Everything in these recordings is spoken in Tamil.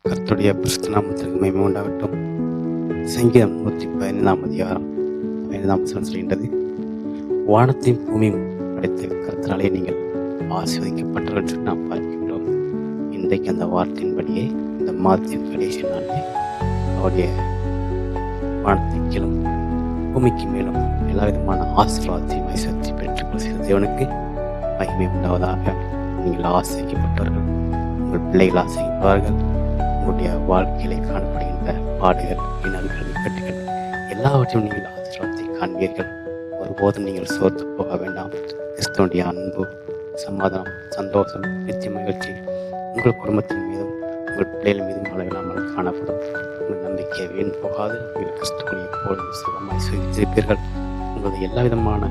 கர்த்தருடைய பரிசுத்த நாமத்திற்கு மகிமை உண்டாகட்டும். சங்கீதம் 115 அதிகாரம் 5 சொல்கின்றது, வானத்தையும் பூமியும் படைத்த கர்த்தராலே நீங்கள் ஆசீர்வதிக்கப்பட்டவர்கள் என்று நாம் பார்க்கின்றோம். இன்றைக்கு அந்த வார்த்தையின்படியே இந்த மாதத்தின் கடைசி நாளிலே அவருடைய வானத்தின் கீழும் பூமிக்கு மேலும் எல்லா விதமான ஆசீர்வாதத்தையும் ஐஸ்வர்யத்தை பெற்றுக்கொள்ள தேவனுக்கு மகிமை உண்டாவதாக. நீங்கள் ஆசைக்கப்பட்டவர்கள், உங்கள் பிள்ளைகள் ஆசைப்படுவார்கள். உங்களுடைய வாழ்க்கையிலே காணப்படுகின்ற பாடுகள், இனங்கள், இக்கட்டுகள் எல்லாவற்றையும் நீங்கள் ஆசீர்வாதத்தை காண்பீர்கள். ஒருபோதும் நீங்கள் சோர்த்து போக வேண்டாம். கிறிஸ்துவனுடைய அன்பு, சமாதானம், சந்தோஷம், நித்திய மகிழ்ச்சி உங்கள் குடும்பத்தின் மீதும் உங்கள் பிள்ளைகள் மீதும் அளவில்லாமல் காணப்படும். உங்கள் நம்பிக்கை வீண் போகாது. நீங்கள் கிறிஸ்துவனை எப்பொழுதும் சுகமாய் சுகித்திருப்பீர்கள். உங்களது எல்லா விதமான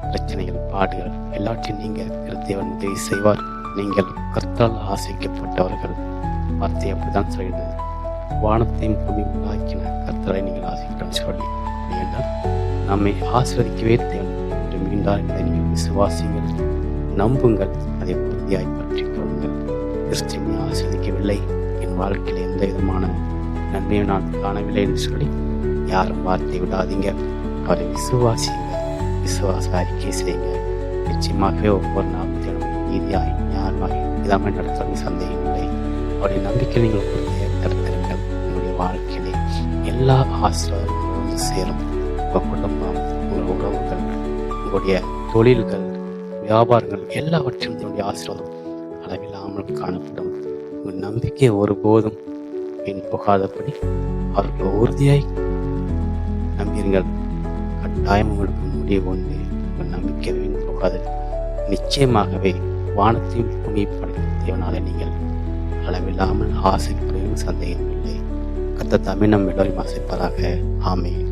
பிரச்சனைகள், பாடுகள் எல்லாற்றையும் நீங்கள் தேவன் உதவி செய்வார். நீங்கள் கர்த்தரால் ஆசைக்கப்பட்டவர்கள். வார்த்தை அப்படித்தான் சொல்கிறது. வானத்தையும் பூமியும் உண்டாக்கின கர்த்தரை நீங்கள் ஆசைப்பட்டு சொல்லி என்றால் நம்மை ஆசீர்வதிக்கவே தேவன் என்று மீண்டார் என்பதை நீங்கள் விசுவாசிங்கள், நம்புங்கள், அதை உறுதியாய் பற்றிக் கொள்ளுங்கள். கிறிஸ்துவை ஆசீர்வதிக்கவில்லை, என் வாழ்க்கையில் எந்த விதமான நன்மையும் நான் காணவில்லை என்று சொல்லி யாரும் வார்த்தை விடாதீங்க. அவரை விசுவாசிங்க, விசுவாச அறிக்கை செய்யுங்க. நிச்சயமாகவே ஒவ்வொரு நாளும் தேவன் நீதியாய் ஞானமாய் இதாமல் நடத்தும் சந்தேகம் இல்லை. அவருடைய நம்பிக்கை நீங்கள் தடுத்திருங்கள். உங்களுடைய வாழ்க்கையிலே எல்லா ஆசீர்வாதங்களும் வந்து சேரும். உங்கள் குடும்பம், உங்கள் உறவுகள், உங்களுடைய தொழில்கள், வியாபாரங்கள் எல்லாவற்றையும் உங்களுடைய ஆசீர்வாதம் அளவில்லாமல் காணப்படும். உங்கள் நம்பிக்கை ஒருபோதும் வீண் போகாதபடி அவர்கள் உறுதியாய் நம்பியுங்கள். கட்டாயம் உங்களுக்கு முடிவு ஒன்று. உங்கள் நம்பிக்கை வீண் போகாது. நிச்சயமாகவே வானத்தையும் பூமியை படைத்த தேவனாலே நீங்கள் அளவில்லாமல் ஆசைப்படுவது சந்தேகம் இல்லை. கர்த்தர் தாமே நம் எல்லோரையும் ஆசைப்பதாக. ஆமென்.